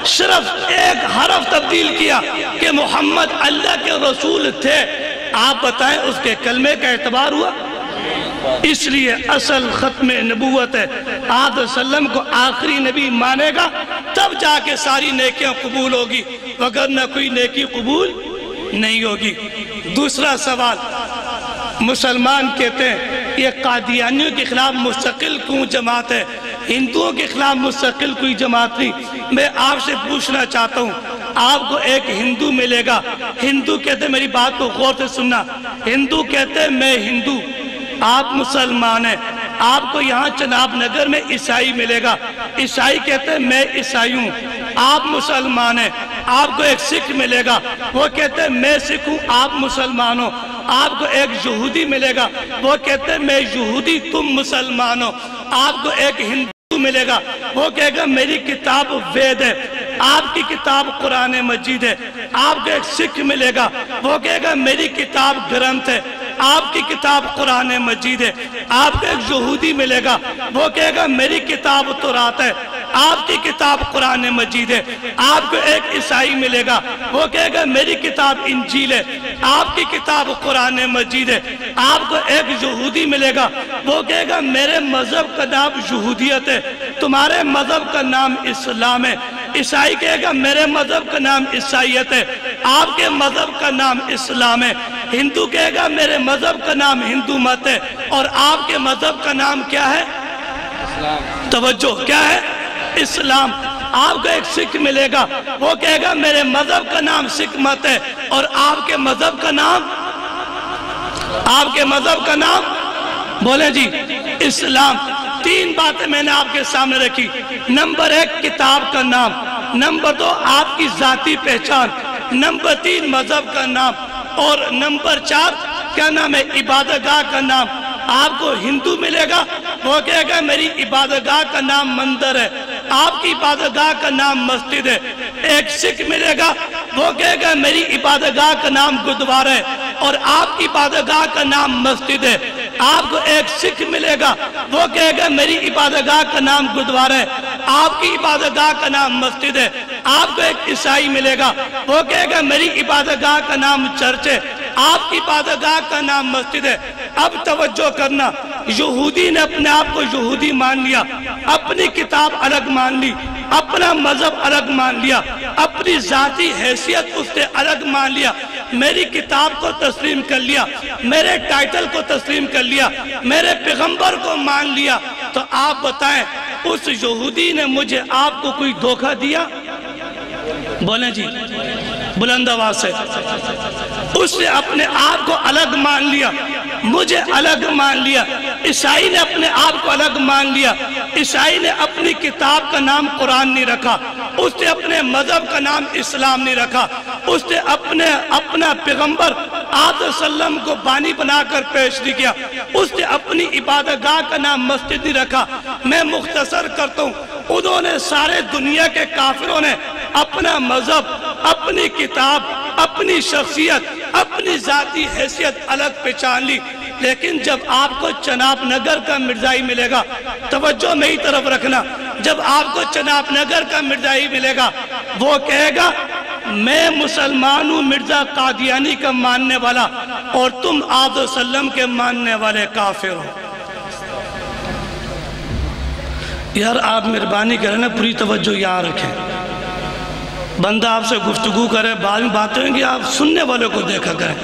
صرف ایک حرف تبدیل کیا کہ محمد اللہ کے رسول تھے۔ آپ بتائیں اس کے کلمے کا اعتبار ہوا؟ اس لیے اصل ختم نبوت ہے، آپ صلی اللہ علیہ وسلم کو آخری نبی مانے گا تب جا کے ساری نیکیاں قبول ہوگی، وگرنہ کوئی نیکی قبول نہیں ہوگی۔ دوسرا سوال، مسلمان کہتے ہیں یہ قادیانیوں کے خلاف مستقل کیوں جماعت ہے، ہندوؤں کے خلاف مستقل کوئی جماعت نہیں۔ میں آپ سے پوچھنا چاہتا ہوں، آپ کو ایک ہندو ملے گا، ہندو کہتے ہیں میری بات کو غور سے سننا، ہندو کہتے ہیں میں ہندو، آپ مسلمان ہیں، آپ کو یہاں چناب نگر میں عیسائی ملے گا، عیسائی کہتے ہیں میں عیسائی ہوں، آپ مسلمان ہیں، آپ کو ایک سکھ ملے گا، وہ کہتے ہیں میں سکھ ہوں، آپ مسلمان ہو، آپ کو ایک یہودی ملے گا، وہ کہتے ہیں میں یہودی، تم مسلمان ہو، آپ کو ایک ہندو ملے گا، وہ کہے گا میری کتاب وید ہے، آپ کی کتاب قرآن مجید ہے، آپ کو ایک سکھ ملے گا، وہ کہے گا میری کتاب گرنتھ ہے، آپ کی کتاب قرآن مجید ہے۔ آپ کو ایک یہودی ملے گا، وہ کہے گا میری کتاب تورات ہے، آپ کی کتاب قرآن مجید ہے۔ آپ کو ایک عیسائی ملے گا، وہ کہے گا میری کتاب انجیل ہے، آپ کی کتاب قرآن مجید ہے۔ آپ کو ایک یہودی ملے گا، وہ کہے گا میرے مذہب کا نام یہودیت ہے، تمہارے مذہب کا نام اسلام ہے۔ عیسائی کہے گا میرے مذہب کا نام عیسائیت ہے، آپ کے مذہب کا نام اسلام ہے۔ ہندو کہے گا میرے مذہب کا نام ہندو مت ہے، اور آپ کے مذہب کا نام کیا ہے؟ توجہ، کیا ہے؟ اسلام۔ آپ کو ایک سکھ ملے گا، وہ کہے گا میرے مذہب کا نام سکھ مت ہے، اور آپ کے مذہب کا نام، آپ کے مذہب کا نام بولیں جی اسلام۔ تین باتیں میں نے آپ کے سامنے رکھی۔ نمبر ایک کتاب کا نام، نمبر دو آپ کی ذاتی پہچان، نمبر تین مذہب کا نام، اور نمبر چار کیا نام ہے؟ عبادت گاہ کا نام۔ آپ کو ہندو ملے گا، وہ کہے گا میری عبادت گاہ کا نام مندر ہے، آپ کی عبادت گاہ کا نام مسجد ہے۔ ایک سکھ ملے گا، وہ کہے گا میری عبادت گاہ کا نام گردوارا ہے، اور آپ کی عبادت گاہ کا نام مسجد ہے۔ آپ کو ایک سکھ ملے گا، وہ کہے گا میری عبادت گاہ کا نام گردوارا ہے، آپ کی عبادت گاہ کا نام مسجد ہے۔ آپ کو ایک عیسائی ملے گا، وہ کہے گا میری عبادت گاہ کا نام چرچ ہے، آپ کی عبادت گاہ کا نام مسجد ہے۔ اب توجہ کرنا، یہودی نے اپنے آپ کو یہودی مان لیا، اپنی کتاب الگ مان لی، اپنا مذہب الگ مان لیا، اپنی ذاتی حیثیت اس نے الگ مان لیا، میری کتاب کو تسلیم کر لیا، میرے ٹائٹل کو تسلیم کر لیا، میرے پیغمبر کو مان لیا۔ تو آپ بتائیں اس یہودی نے مجھے آپ کو کوئی دھوکہ دیا؟ بولیں جی بلند آواز سے۔ اس نے اپنے آپ کو الگ مان لیا، مجھے الگ مان لیا۔ عیسائی نے اپنے آپ کو الگ مان لیا، عیسائی نے اپنی کتاب کا نام قرآن نہیں رکھا، اس نے اپنے مذہب کا نام اسلام نہیں رکھا، اس نے اپنا پیغمبر آدم صلی اللہ علیہ وسلم کو بانی بنا کر پیش نہیں کیا، اس نے اپنی عبادت گاہ کا نام مسجد نہیں رکھا۔ میں مختصر کرتا ہوں، انہوں نے سارے دنیا کے کافروں نے اپنا مذہب، اپنی کتاب، اپنی شخصیت، اپنی ذاتی حیثیت الگ پہچان لی۔ لیکن جب آپ کو چناب نگر کا مرزائی ملے گا، توجہ میری طرف رکھنا، جب آپ کو چناب نگر کا مرزائی ملے گا، وہ کہے گا میں مسلمان ہوں، مرزا قادیانی کا ماننے والا، اور تم آدم صلی اللہ علیہ وسلم کے ماننے والے کافر ہو۔ یار آپ مہربانی کریں نا، پوری توجہ یہاں رکھیں۔ بندہ آپ سے گفتگو کرے، بعد میں باتیں ہوئیں گی، آپ سننے والے کو دیکھا کریں۔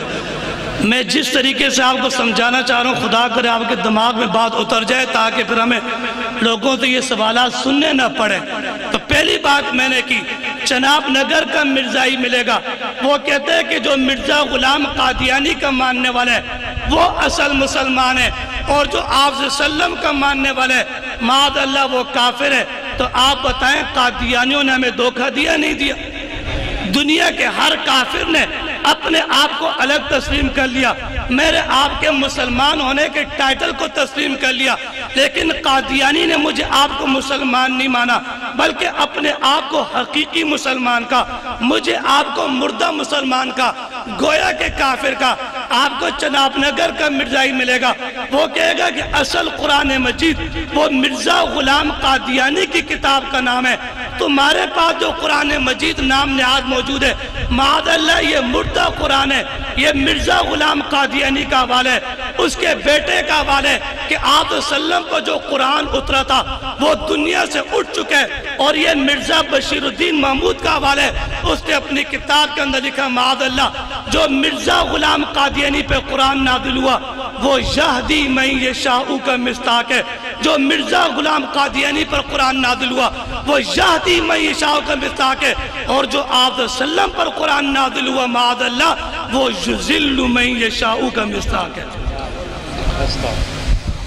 میں جس طریقے سے آپ کو سمجھانا چاہ رہا ہوں، خدا کرے آپ کے دماغ میں بات اتر جائے، تاکہ پھر ہمیں لوگوں سے یہ سوالات سننے نہ پڑے۔ تو پہلی بات میں نے کی، چناب نگر کا مرزائی ملے گا، وہ کہتے ہیں کہ جو مرزا غلام قادیانی کا ماننے والا ہے وہ اصل مسلمان ہے، اور جو آپ صلی اللہ علیہ وسلم کا ماننے والا ہے معاذ اللہ وہ کافر ہے۔ تو آپ بتائیں قادیانیوں نے ہمیں دھوکہ دیا نہیں دیا؟ دنیا کے ہر کافر نے اپنے آپ کو الگ تسلیم کر لیا، میرے آپ کے مسلمان ہونے کے ٹائٹل کو تسلیم کر لیا، لیکن قادیانی نے مجھے آپ کو مسلمان نہیں مانا، بلکہ اپنے آپ کو حقیقی مسلمان کا، مجھے آپ کو مردہ مسلمان کا، گویا کے کافر کا۔ آپ کو چناب نگر کا مرزائی ملے گا، وہ کہے گا کہ اصل قرآن مجید وہ مرزا غلام قادیانی کی کتاب کا نام ہے، تمہارے پاس جو قرآن مجید نام نہاد موجود ہے معاذ اللہ یہ مردہ قرآن ہے، یہ مرزا غلام قادیانی کا حوالہ ہے، اس کے بیٹے کا حوالہ ہے کہ آپ صلی اللہ علیہ وسلم پر جو قرآن اترا تھا وہ دنیا سے اٹھ چکا ہے، اور یہ مرزا بشیر الدین محمود کا حوالہ ہے، اس نے اپنی کتاب کے اندر لکھا معاذ اللہ جو مرزا غلام قادیانی پہ قرآن نازل ہوا وہ یہدی من یشاء کا مصداق ہے، جو مرزا غلام قادیانی پر قرآن نازل ہوا وہ یہدی من یشاء کا مصداق ہے، اور جو آپ صلی اللہ علیہ وسلم پر قرآن نازل ہوا معاذ اللہ وہ یذل من یشاء کا مصداق ہے۔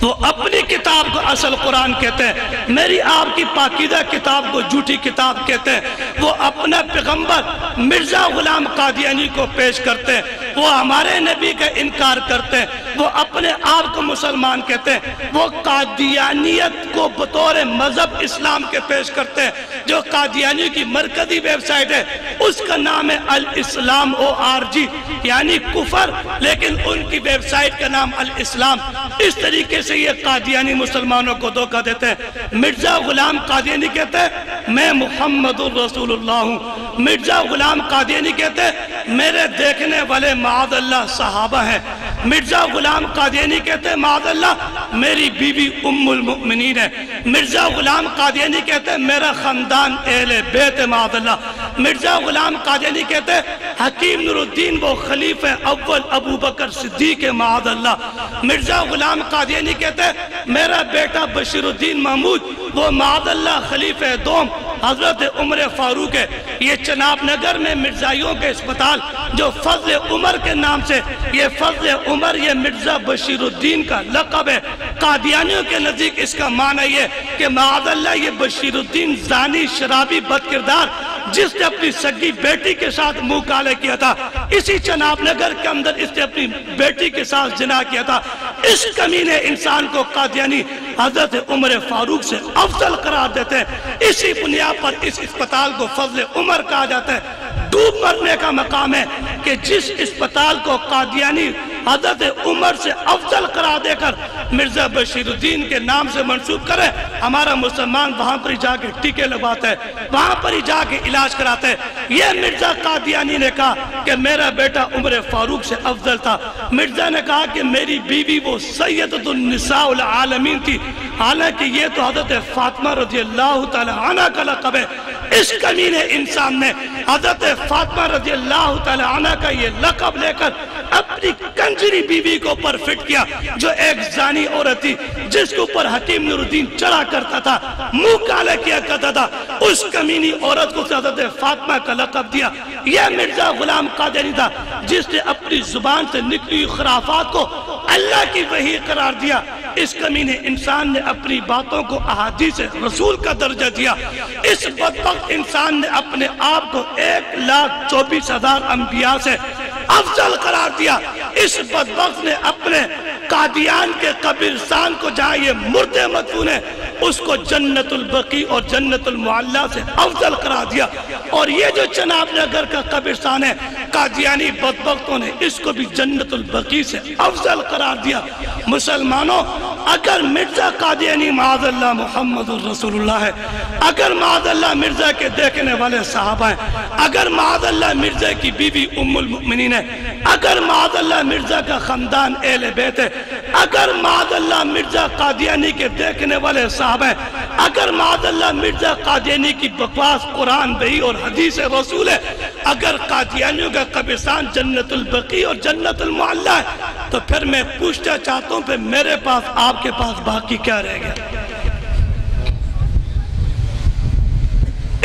وہ اپنی کتاب کو اصل قرآن کہتے ہیں، میری آپ کی پاکیزہ کتاب کو جھوٹی کتاب کہتے ہیں۔ وہ اپنا پیغمبر مرزا غلام قادیانی کو پیش کرتے ہیں، وہ ہمارے نبی کا انکار کرتے ہیں، وہ اپنے آپ کو مسلمان کہتے ہیں، وہ قادیانیت کو بطور مذہب اسلام کے پیش کرتے ہیں۔ جو قادیانی کی مرکزی ویب سائٹ ہے اس کا نام ہے الاسلام ORG، یعنی کفر، لیکن ان کی ویب سائٹ کا نام الاسلام۔ اس طریقے سے یہ قادیانی مسلمانوں کو دھوکہ دیتے ہیں۔ مرزا غلام قادیانی کہتے ہیں میں محمد الرسول اللہ ہوں۔ مرزا غلام قادیانی کہتے ہیں میرے دیکھنے والے معاذ اللہ صحابہ ہیں۔ مرزا غلام قادیانی کہتے ہیں معاذ اللہ میری بیوی ام المؤمنین ہے۔ مرزا غلام قادیانی کہتے ہیں میرا خاندان اہل بیت ہے معاذ اللہ۔ مرزا غلام قادیانی کہتے ہیں حکیم نور الدین وہ خلیفہ اول ابو بکر صدیق معاذ اللہ۔ مرزا غلام قادیانی کہتے ہیں میرا بیٹا بشیر الدین محمود وہ معاذ اللہ خلیفہ دوم حضرت عمر فاروق ہے۔ یہ چناب نگر میں مرزائیوں کے اسپتال جو فضل عمر کے نام سے، یہ فضل عمر یہ مرزا بشیر الدین کا لقب ہے۔ قادیانیوں کے نزدیک اس کا معنی یہ کہ معاذ اللہ یہ بشیر الدین زانی شرابی بد کردار جس نے اپنی سگی بیٹی کے ساتھ منہ کالے کیا تھا، اسی چناب نگر کے اندر اس نے اپنی بیٹی کے ساتھ زنا کیا تھا۔ اس کمینے انسان کو قادیانی حضرت عمر فاروق سے افضل قرار دیتے ہیں۔ اسی بنیاد پر اس اسپتال کو فضل عمر کہا جاتا ہے۔ ڈوب مرنے کا مقام ہے کہ جس اسپتال کو قادیانی حضرت عمر سے افضل قرار دے کر مرزا بشیر الدین کے نام سے منسوب کرے، ہمارا مسلمان وہاں پر ہی جا کے ٹیکے لگواتا ہے، وہاں پر ہی جا کے علاج کراتا ہے۔ یہ مرزا قادیانی نے کہا کہ میرا بیٹا عمر فاروق سے افضل تھا۔ مرزا نے کہا کہ میری بیوی وہ سیدۃ النساء العالمین تھی، حالانکہ یہ تو حضرت فاطمہ رضی اللہ تعالی عنہ کا لقب ہے۔ اس کمینے انسان نے حضرت فاطمہ رضی اللہ تعالی عنہ کا یہ لقب لے کر اپنی کنجری بیوی کو پر فٹ کیا، جو ایک زانی عورت تھی جس کے اوپر حکیم نور الدین چڑھا کرتا تھا، منہ کالا کیا کرتا تھا۔ اس کمینی عورت کو حضرت فاطمہ کا لقب دیا۔ یہ مرزا غلام قادیانی تھا جس نے اپنی زبان سے نکلی خرافات کو اللہ کی وحی قرار دیا۔ اس کمینے انسان نے اپنی باتوں کو احادیث رسول کا درجہ دیا۔ اس بدبخت انسان نے اپنے آپ کو 1,24,000 انبیاء سے افضل قرار دیا۔ اس بدبخت نے اپنے قادیان کے قبرستان کو جہاں یہ مردے مدفون ہیں اس کو جنت البقیع اور جنت المعلا سے افضل قرار دیا۔ اور یہ جو چناب نگر کا قبرستان ہے قادیانی بدبختوں نے اس کو بھی جنت البقیع سے افضل قرار دیا۔ مسلمانوں اگر مرزا قادیانی معاذ اللہ محمد الرسول اللہ ہے، اگر معاذ اللہ مرزا کے دیکھنے والے صحابہ ہیں، اگر معاذ اللہ مرزا کی بیوی ام المؤمنین ہے، اگر معاذ اللہ مرزا کا خاندان اہل بیت ہے، اگر معاذ اللہ مرزا قادیانی کے دیکھنے والے صحابہ ہیں، اگر معاذ اللہ مرزا قادیانی کی بکواس قرآن وحی اور حدیث رسول ہے، اگر قادیانیوں کا قبرستان جنت البقیع اور جنت المعلا ہے، تو پھر میں پوچھنا چاہتا ہوں پھر میرے پاس آپ کے پاس باقی کیا رہ گیا؟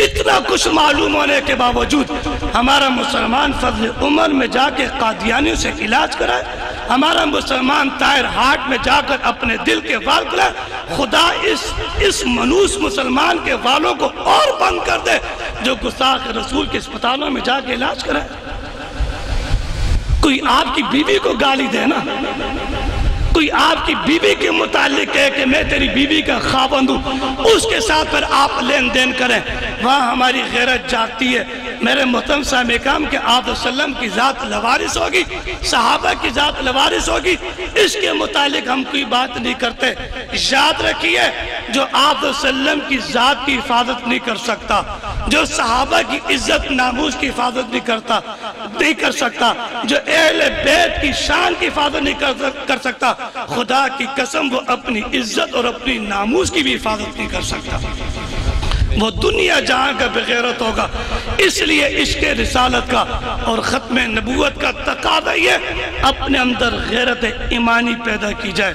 اتنا کچھ معلوم ہونے کے باوجود ہمارا مسلمان فضل عمر میں جا کے قادیانیوں سے علاج کرائے، ہمارا مسلمان طاہر ہاٹ میں جا کر اپنے دل کے وال کرائے۔ خدا اس منوس مسلمان کے والوں کو اور بند کر دے جو گستاخ رسول کے اسپتالوں میں جا کے علاج کرائے۔ کوئی آپ کی بیوی کو گالی دے نا، کوئی آپ کی بیوی کے متعلق کہے کہ میں تیری بیوی کا خاوند ہوں، اس کے ساتھ پھر آپ لین دین کریں، وہاں ہماری غیرت جاگتی ہے۔ میرے محترم صاحب اکرام کہ آپ وسلم کی ذات لوارث ہوگی، صحابہ کی ذات لوارث ہوگی، اس کے متعلق ہم کوئی بات نہیں کرتے۔ یاد رکھیے جو آپ وسلم کی ذات کی حفاظت نہیں کر سکتا، جو صحابہ کی عزت ناموس کی حفاظت نہیں کر سکتا، جو اہل بیت کی شان کی حفاظت نہیں کر سکتا، خدا کی قسم وہ اپنی عزت اور اپنی ناموس کی بھی حفاظت نہیں کر سکتا، وہ دنیا جہاں کا بغیرت ہوگا۔ اس لیے عشق رسالت کا اور ختم نبوت کا تقاضا یہ اپنے اندر غیرت ایمانی پیدا کی جائے،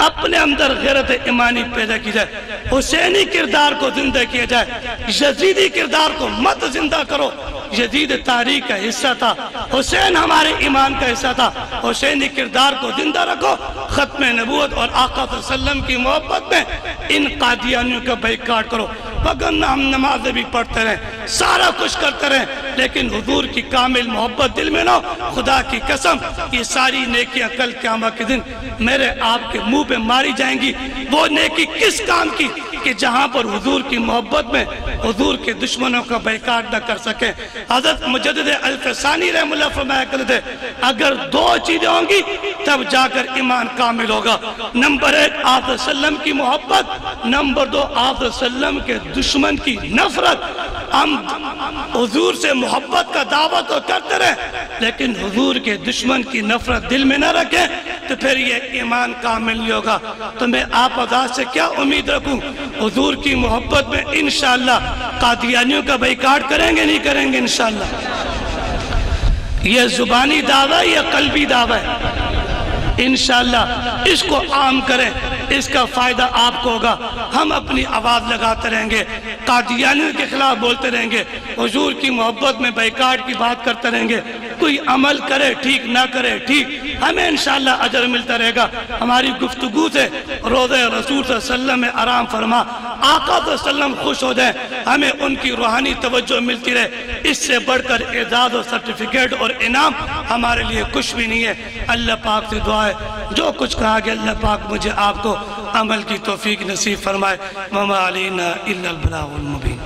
اپنے اندر غیرت ایمانی پیدا کی جائے، حسینی کردار کو زندہ کیا جائے، یزیدی کردار کو مت زندہ کرو۔ یزید تاریخ کا حصہ تھا، حسین ہمارے ایمان کا حصہ تھا، حسینی کردار کو زندہ رکھو۔ ختم نبوت اور آقا صلی اللہ علیہ وسلم کی محبت میں ان قادیانیوں کا بائیکاٹ کرو، وگرنہ ہم نمازیں بھی پڑھتے رہیں، سارا کچھ کرتے رہیں، لیکن حضور کی کامل محبت دل میں نہ ہو۔ خدا کی قسم یہ ساری نیکیاں کل قیامت کے دن میرے آپ کے منہ پہ ماری جائیں گی۔ وہ نیکی کس کام کی کہ جہاں پر حضور کی محبت میں حضور کے دشمنوں کا بائیکاٹ نہ کر سکے۔ حضرت مجدد الفسانی رحم اللہ فرمایا کرتے تھے اگر دو چیزیں ہوں گی تب جا کر ایمان کامل ہوگا، نمبر ایک آپ صلی اللہ علیہ وسلم کی محبت، نمبر دو آپ صلی اللہ علیہ وسلم کے دشمن کی نفرت۔ ہم حضور سے محبت کا دعویٰ تو کرتے رہے لیکن حضور کے دشمن کی نفرت دل میں نہ رکھیں تو پھر یہ ایمان کامل نہیں ہوگا۔ تو میں آپ حضرات سے کیا امید رکھوں؟ حضور کی محبت میں انشاءاللہ قادیانیوں کا بائیکاٹ کریں گے نہیں کریں گے انشاءاللہ؟ یہ زبانی دعویٰ ہے یا قلبی دعویٰ ہے؟ انشاءاللہ اس کو عام کریں، اس کا فائدہ آپ کو ہوگا۔ ہم اپنی آواز لگاتے رہیں گے، قادیانیوں کے خلاف بولتے رہیں گے، حضور کی محبت میں بائیکاٹ کی بات کرتے رہیں گے۔ کوئی عمل کرے ٹھیک، نہ کرے ٹھیک، ہمیں انشاءاللہ اجر ملتا رہے گا۔ ہماری گفتگو سے روضہ رسول صلی اللہ علیہ وسلم میں آرام فرما، آقا صلی اللہ علیہ وسلم خوش ہو جائیں، ہمیں ان کی روحانی توجہ ملتی رہے۔ اس سے بڑھ کر اعزاز و سرٹیفکیٹ اور انعام ہمارے لیے کچھ بھی نہیں ہے۔ اللہ پاک سے دعا ہے جو کچھ کہا گیا اللہ پاک مجھے آپ کو عمل کی توفیق نصیب فرمائے۔ وما علینا الا البلاغ المبین۔